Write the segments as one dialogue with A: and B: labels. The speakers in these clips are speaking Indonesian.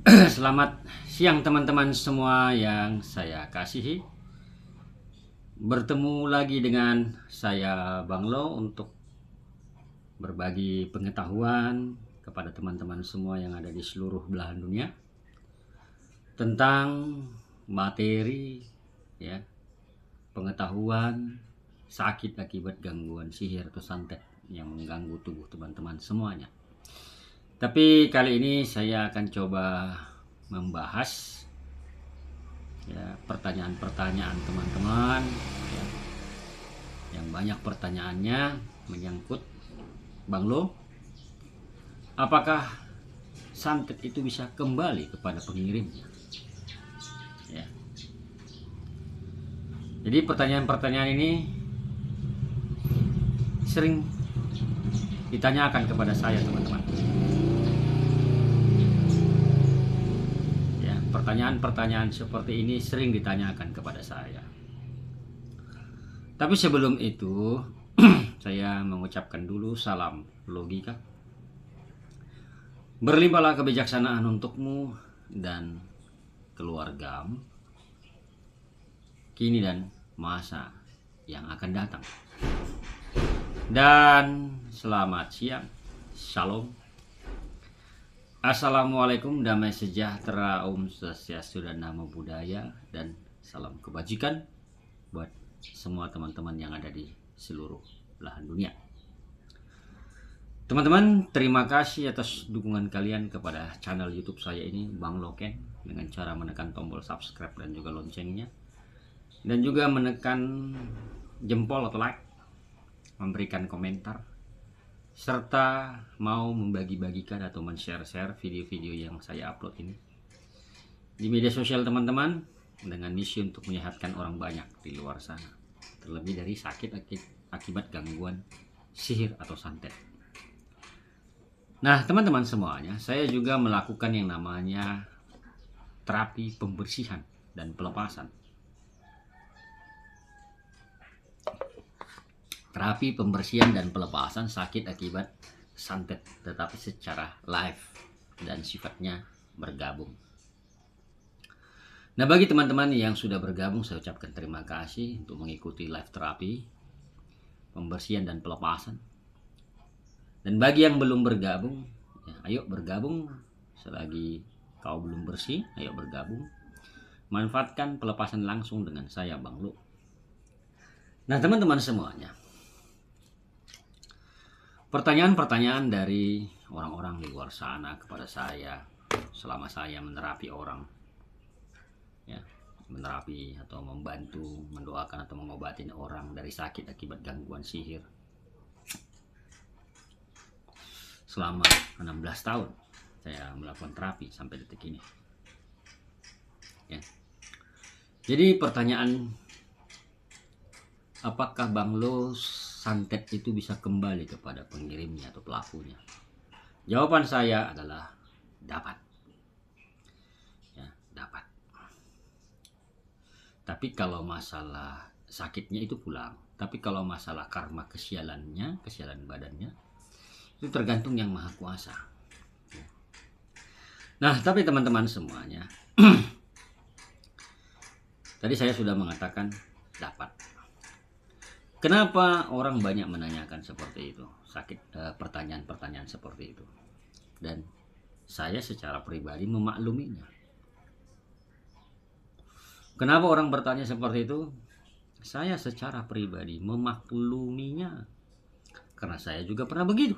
A: Selamat siang teman-teman semua yang saya kasihi. Bertemu lagi dengan saya Bang Lo untuk berbagi pengetahuan kepada teman-teman semua yang ada di seluruh belahan dunia tentang materi ya, pengetahuan sakit akibat gangguan sihir atau santet yang mengganggu tubuh teman-teman semuanya. Tapi kali ini saya akan coba membahas ya pertanyaan-pertanyaan teman-teman ya, yang banyak pertanyaannya menyangkut Bang Lo, apakah santet itu bisa kembali kepada pengirimnya ya. Jadi pertanyaan-pertanyaan ini sering ditanyakan kepada saya teman-teman. Pertanyaan-pertanyaan seperti ini sering ditanyakan kepada saya. Tapi sebelum itu, saya mengucapkan dulu salam logika. Berlimpahlah kebijaksanaan untukmu dan keluargamu kini dan masa yang akan datang. Dan selamat siang. Shalom. Assalamualaikum, damai sejahtera, Om Swastiastu dan Namo Buddhaya, dan salam kebajikan buat semua teman-teman yang ada di seluruh belahan dunia. Teman-teman, terima kasih atas dukungan kalian kepada channel YouTube saya ini, Bang Loken, dengan cara menekan tombol subscribe dan juga loncengnya, dan juga menekan jempol atau like, memberikan komentar, serta mau membagi-bagikan atau men-share video-video yang saya upload ini di media sosial teman-teman, dengan misi untuk menyehatkan orang banyak di luar sana, terlebih dari sakit akibat gangguan sihir atau santet. Nah teman-teman semuanya, saya juga melakukan yang namanya terapi pembersihan dan pelepasan. Terapi pembersihan dan pelepasan sakit akibat santet, tetapi secara live dan sifatnya bergabung. Nah, bagi teman-teman yang sudah bergabung, saya ucapkan terima kasih untuk mengikuti live terapi pembersihan dan pelepasan. Dan bagi yang belum bergabung, ya, ayo bergabung. Selagi kau belum bersih, ayo bergabung. Manfaatkan pelepasan langsung dengan saya, Bang Lu. Nah, teman-teman semuanya, pertanyaan-pertanyaan dari orang-orang di luar sana kepada saya selama saya menerapi orang ya, menerapi atau membantu, mendoakan atau mengobatin orang dari sakit akibat gangguan sihir selama 16 tahun saya melakukan terapi sampai detik ini ya. Jadi pertanyaan, apakah Bang Lo santet itu bisa kembali kepada pengirimnya atau pelakunya? Jawaban saya adalah dapat. Ya, dapat. Tapi kalau masalah sakitnya itu pulang. Tapi kalau masalah karma kesialannya, kesialan badannya, itu tergantung Yang Maha Kuasa. Nah, tapi teman-teman semuanya, tadi saya sudah mengatakan dapat. Kenapa orang banyak menanyakan seperti itu, pertanyaan-pertanyaan seperti itu, dan saya secara pribadi memakluminya. Kenapa orang bertanya seperti itu? Saya secara pribadi memakluminya, karena saya juga pernah begitu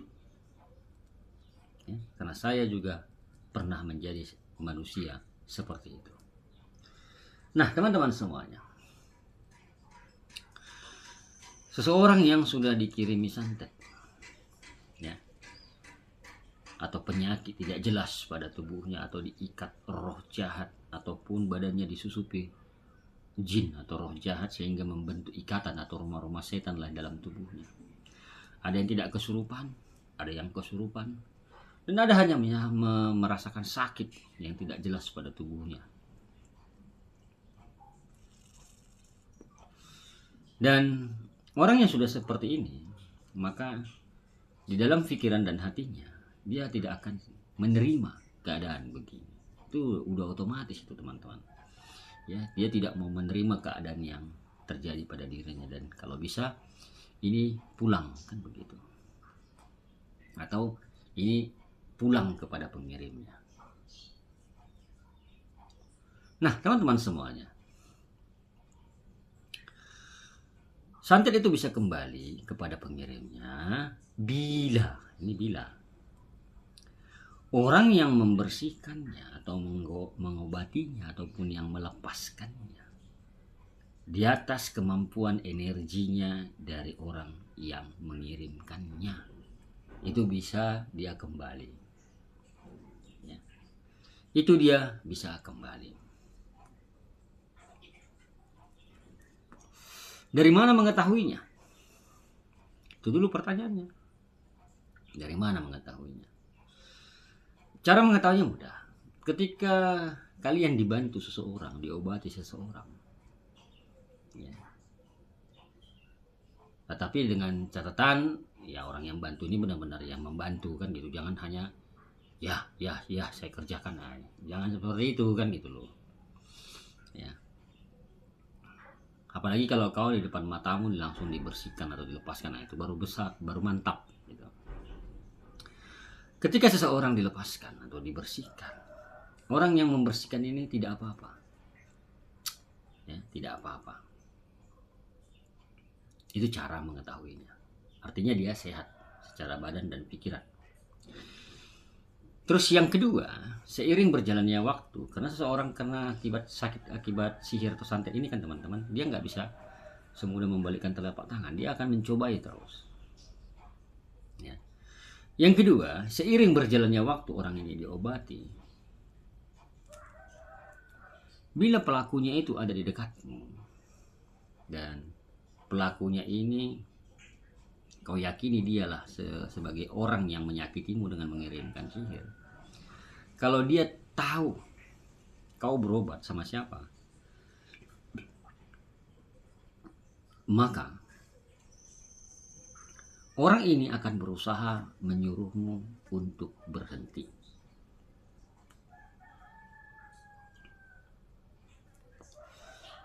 A: ya, karena saya juga pernah menjadi manusia seperti itu. Nah teman-teman semuanya, seseorang yang sudah dikirimi santet ya, atau penyakit tidak jelas pada tubuhnya, atau diikat roh jahat, ataupun badannya disusupi jin atau roh jahat sehingga membentuk ikatan atau rumah-rumah setan lah dalam tubuhnya. Ada yang tidak kesurupan, ada yang kesurupan, dan ada hanya merasakan sakit yang tidak jelas pada tubuhnya. Dan orang yang sudah seperti ini, maka di dalam pikiran dan hatinya dia tidak akan menerima keadaan begini. itu udah otomatis itu teman-teman. Ya, dia tidak mau menerima keadaan yang terjadi pada dirinya, dan kalau bisa ini pulang kan begitu. Atau ini pulang kepada pengirimnya. Nah, teman-teman semuanya, santet itu bisa kembali kepada pengirimnya bila orang yang membersihkannya atau mengobatinya ataupun yang melepaskannya di atas kemampuan energinya dari orang yang mengirimkannya, itu bisa dia kembali. Ya. Itu dia bisa kembali. Dari mana mengetahuinya? Itu dulu pertanyaannya. Dari mana mengetahuinya? Cara mengetahuinya mudah. Ketika kalian dibantu seseorang, diobati seseorang, ya. Tetapi dengan catatan, ya orang yang bantu ini benar-benar yang membantu kan gitu. Jangan hanya ya saya kerjakan aja. Jangan seperti itu kan gitu loh. Ya. Apalagi kalau kau di depan matamu langsung dibersihkan atau dilepaskan, nah itu baru besar, baru mantap gitu. Ketika seseorang dilepaskan atau dibersihkan, orang yang membersihkan ini tidak apa-apa. Ya, tidak apa-apa. Itu cara mengetahuinya. Artinya dia sehat secara badan dan pikiran. Terus yang kedua, seiring berjalannya waktu, karena seseorang kena akibat sakit akibat sihir atau santet ini kan teman-teman, dia nggak bisa semudah membalikkan telapak tangan, dia akan mencobai terus. Ya. Yang kedua, seiring berjalannya waktu orang ini diobati, bila pelakunya itu ada di dekatmu dan pelakunya ini kau yakini dialah sebagai orang yang menyakitimu dengan mengirimkan sihir. Kalau dia tahu kau berobat sama siapa, maka orang ini akan berusaha menyuruhmu untuk berhenti.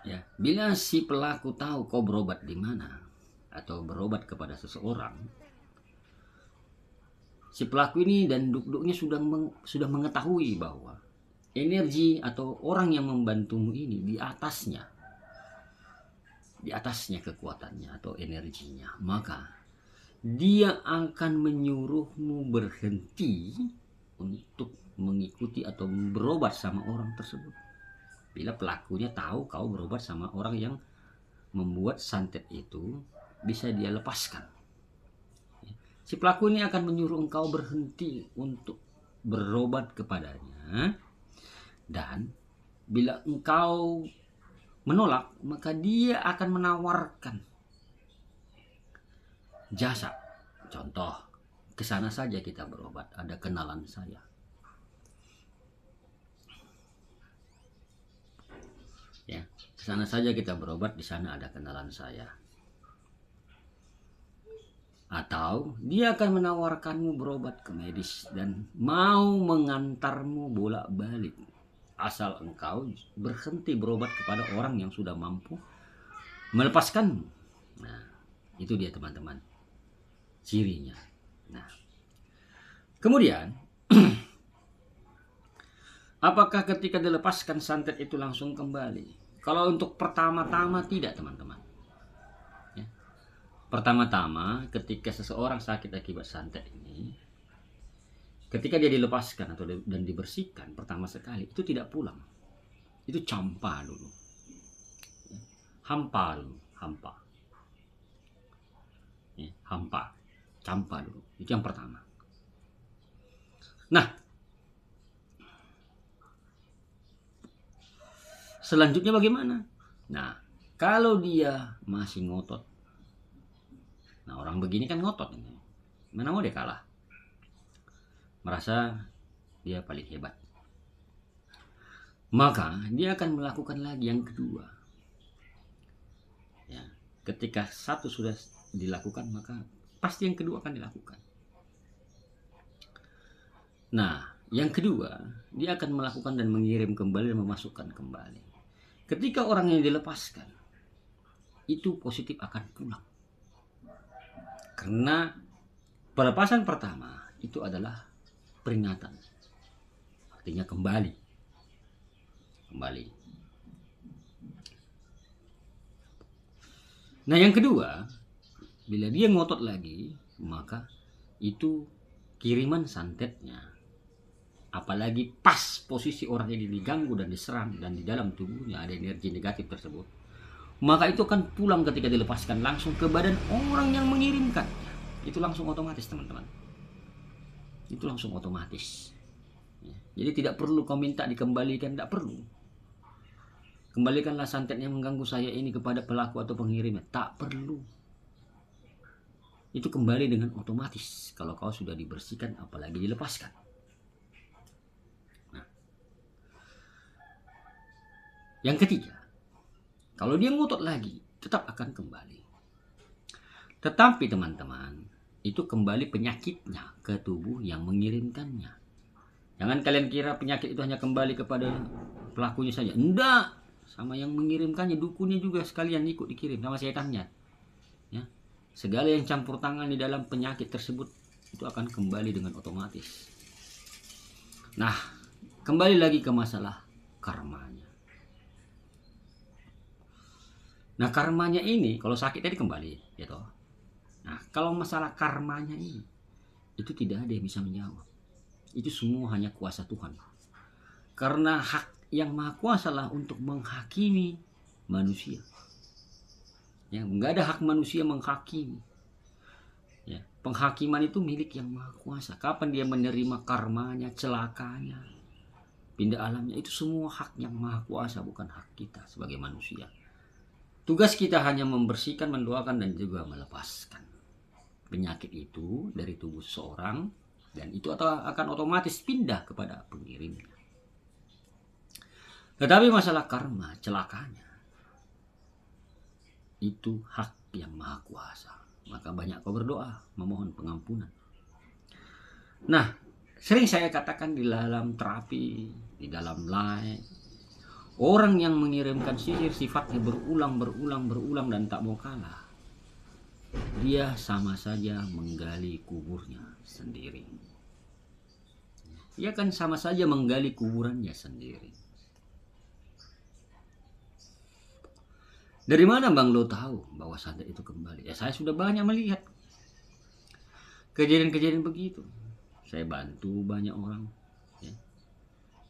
A: Ya, bila si pelaku tahu kau berobat di mana atau berobat kepada seseorang, si pelaku ini dan duk-duknya sudah mengetahui bahwa energi atau orang yang membantumu ini di atasnya kekuatannya atau energinya, maka dia akan menyuruhmu berhenti untuk mengikuti atau berobat sama orang tersebut. Bila pelakunya tahu kau berobat sama orang yang membuat santet itu, bisa dia lepaskan. Si pelaku ini akan menyuruh engkau berhenti untuk berobat kepadanya, dan bila engkau menolak, maka dia akan menawarkan jasa. Contoh, kesana saja kita berobat, ada kenalan saya. Ya, kesana saja kita berobat, di sana ada kenalan saya. Atau dia akan menawarkanmu berobat ke medis dan mau mengantarmu bolak-balik, asal engkau berhenti berobat kepada orang yang sudah mampu melepaskanmu. Nah, itu dia teman-teman, cirinya. Nah, kemudian apakah ketika dilepaskan santet itu langsung kembali? Kalau untuk pertama-tama tidak, teman-teman. Ya. Pertama-tama ketika seseorang sakit akibat santet ini, ketika dia dilepaskan atau dan dibersihkan pertama sekali, itu tidak pulang. Itu campa dulu. Ya. Hampa dulu, hampa. Ya, hampa, campa dulu. Itu yang pertama. Nah, selanjutnya bagaimana? Nah, kalau dia masih ngotot, nah orang begini kan ngotot ini, mana mau dia kalah, merasa dia paling hebat, maka dia akan melakukan lagi yang kedua. Ya, ketika satu sudah dilakukan, maka pasti yang kedua akan dilakukan. Nah, Yang kedua, dia akan melakukan dan mengirim kembali dan memasukkan kembali. Ketika orang yang dilepaskan, itu positif akan pulang. Karena pelepasan pertama itu adalah peringatan. Artinya kembali. Nah, yang kedua, bila dia ngotot lagi, maka itu kiriman santetnya. Apalagi pas posisi orang ini diganggu dan diserang dan di dalam tubuhnya ada energi negatif tersebut, maka itu akan pulang ketika dilepaskan langsung ke badan orang yang mengirimkannya. Itu langsung otomatis, teman-teman. Itu langsung otomatis. Jadi tidak perlu kau minta dikembalikan, tidak perlu. Kembalikanlah santet yang mengganggu saya ini kepada pelaku atau pengirimnya. Tak perlu. Itu kembali dengan otomatis kalau kau sudah dibersihkan, apalagi dilepaskan. Nah, yang ketiga, kalau dia ngotot lagi, tetap akan kembali. Tetapi teman-teman, itu kembali penyakitnya ke tubuh yang mengirimkannya. Jangan kalian kira penyakit itu hanya kembali kepada pelakunya saja. Enggak. Sama yang mengirimkannya, dukunnya juga sekalian ikut dikirim sama setannya. Ya. Segala yang campur tangan di dalam penyakit tersebut itu akan kembali dengan otomatis. Nah, kembali lagi ke masalah karmanya. Nah, karmanya ini kalau sakit tadi kembali, ya toh. Nah, kalau masalah karmanya ini itu tidak ada yang bisa menjawab. Itu semua hanya kuasa Tuhan. Karena hak yang maha kuasa lah untuk menghakimi manusia. Ya, nggak ada hak manusia menghakimi. Ya, penghakiman itu milik yang maha kuasa. Kapan dia menerima karmanya, celakanya, pindah alamnya, itu semua hak yang maha kuasa, bukan hak kita sebagai manusia. Tugas kita hanya membersihkan, mendoakan, dan juga melepaskan penyakit itu dari tubuh seseorang, dan itu akan otomatis pindah kepada pengirimnya. Tetapi masalah karma, celakanya, itu hak yang maha kuasa. Maka banyak kau berdoa, memohon pengampunan. Nah, sering saya katakan di dalam terapi, di dalam live, orang yang mengirimkan sihir sifatnya berulang dan tak mau kalah. Dia sama saja menggali kuburnya sendiri. Dia kan sama saja menggali kuburannya sendiri. Dari mana Bang Lo tahu bahwa santet itu kembali? Ya, saya sudah banyak melihat kejadian-kejadian begitu. Saya bantu banyak orang. Ya.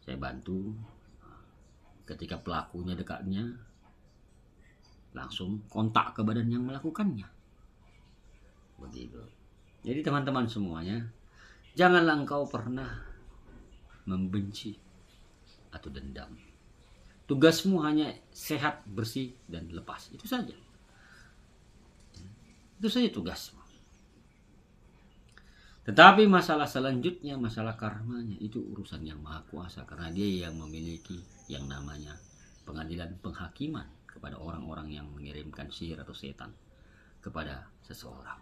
A: Saya bantu ketika pelakunya dekatnya, langsung kontak ke badan yang melakukannya. Begitu. Jadi teman-teman semuanya, janganlah engkau pernah membenci atau dendam. Tugasmu hanya sehat, bersih, dan lepas. Itu saja. Itu saja tugasmu. Tetapi masalah selanjutnya, masalah karmanya, itu urusan yang maha kuasa. Karena dia yang memiliki yang namanya pengadilan penghakiman kepada orang-orang yang mengirimkan sihir atau setan kepada seseorang.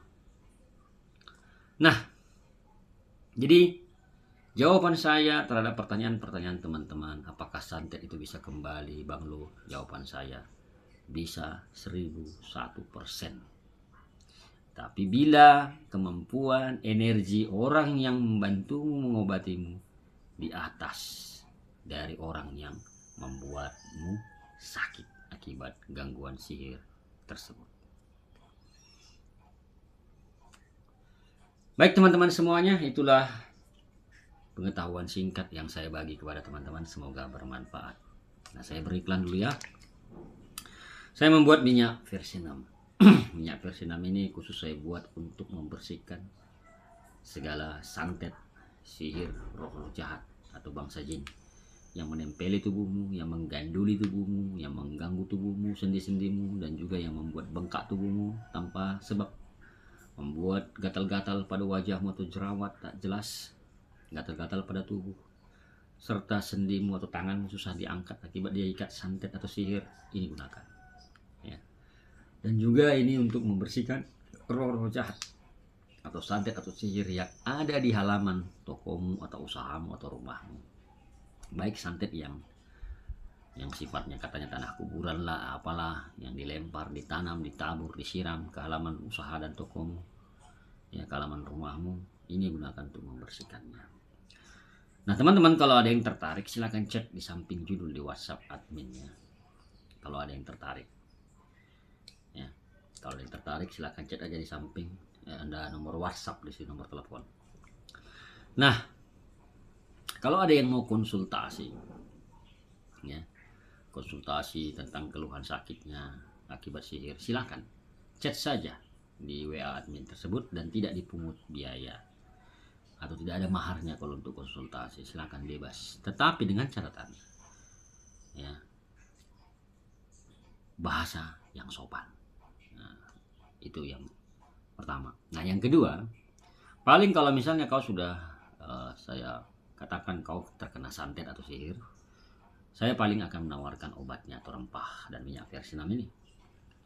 A: Nah, jadi jawaban saya terhadap pertanyaan-pertanyaan teman-teman, apakah santet itu bisa kembali, Bang Lo? Jawaban saya, bisa 1001%. Tapi bila kemampuan energi orang yang membantumu mengobatimu di atas dari orang yang membuatmu sakit akibat gangguan sihir tersebut. Baik teman-teman semuanya, itulah pengetahuan singkat yang saya bagi kepada teman-teman, semoga bermanfaat. Nah, saya beriklan dulu ya. Saya membuat minyak versi 6. Minyak versi 6 ini khusus saya buat untuk membersihkan segala santet, sihir, roh-roh jahat atau bangsa jin yang menempeli tubuhmu, yang mengganduli tubuhmu, yang mengganggu tubuhmu, sendi-sendimu, dan juga yang membuat bengkak tubuhmu tanpa sebab, membuat gatal-gatal pada wajahmu atau jerawat tak jelas, gatal-gatal pada tubuh, serta sendimu atau tanganmu susah diangkat akibat dia ikat santet atau sihir. Ini gunakan ya. Dan juga ini untuk membersihkan roh-roh jahat atau santet atau sihir yang ada di halaman tokomu atau usahamu atau rumahmu. Baik santet yang sifatnya katanya tanah kuburan lah, apalah, yang dilempar, ditanam, ditabur, disiram ke halaman usaha dan tokomu, ya, ke halaman rumahmu, ini gunakan untuk membersihkannya. Nah teman-teman, kalau ada yang tertarik silahkan cek di samping judul di WhatsApp adminnya. Kalau ada yang tertarik, ya, kalau ada yang tertarik silahkan cek aja di samping, ya, ada nomor WhatsApp di sini, nomor telepon. Nah kalau ada yang mau konsultasi, ya, konsultasi tentang keluhan sakitnya akibat sihir, silakan chat saja di WA admin tersebut dan tidak dipungut biaya atau tidak ada maharnya. Kalau untuk konsultasi silakan bebas, tetapi dengan catatan, ya, bahasa yang sopan. Nah, itu yang pertama. Nah yang kedua, paling kalau misalnya kau sudah saya katakan kau terkena santet atau sihir, saya paling akan menawarkan obatnya atau rempah dan minyak versinam ini.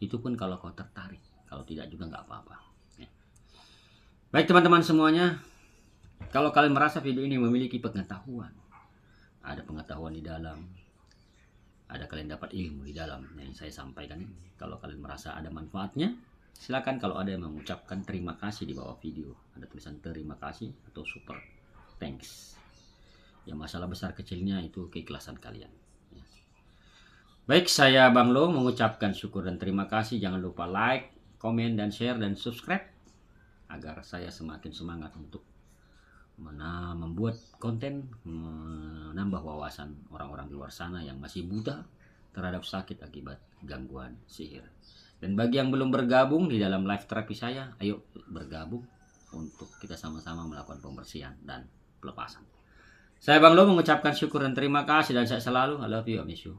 A: Itu pun kalau kau tertarik, kalau tidak juga nggak apa-apa, ya. Baik teman-teman semuanya, kalau kalian merasa video ini memiliki pengetahuan, ada pengetahuan di dalam, ada kalian dapat ilmu di dalam yang saya sampaikan ini, kalau kalian merasa ada manfaatnya, silakan. Kalau ada yang mengucapkan terima kasih di bawah video, ada tulisan terima kasih atau super thanks. Ya, masalah besar kecilnya itu keikhlasan kalian, ya. Baik, saya Bang Lo mengucapkan syukur dan terima kasih. Jangan lupa like, komen, dan share, dan subscribe agar saya semakin semangat untuk membuat konten, menambah wawasan orang-orang di luar sana yang masih buta terhadap sakit akibat gangguan sihir. Dan bagi yang belum bergabung di dalam live terapi saya, ayo bergabung untuk kita sama-sama melakukan pembersihan dan pelepasan. Saya Bang Lo mengucapkan syukur dan terima kasih, dan saya selalu I love you, I miss you.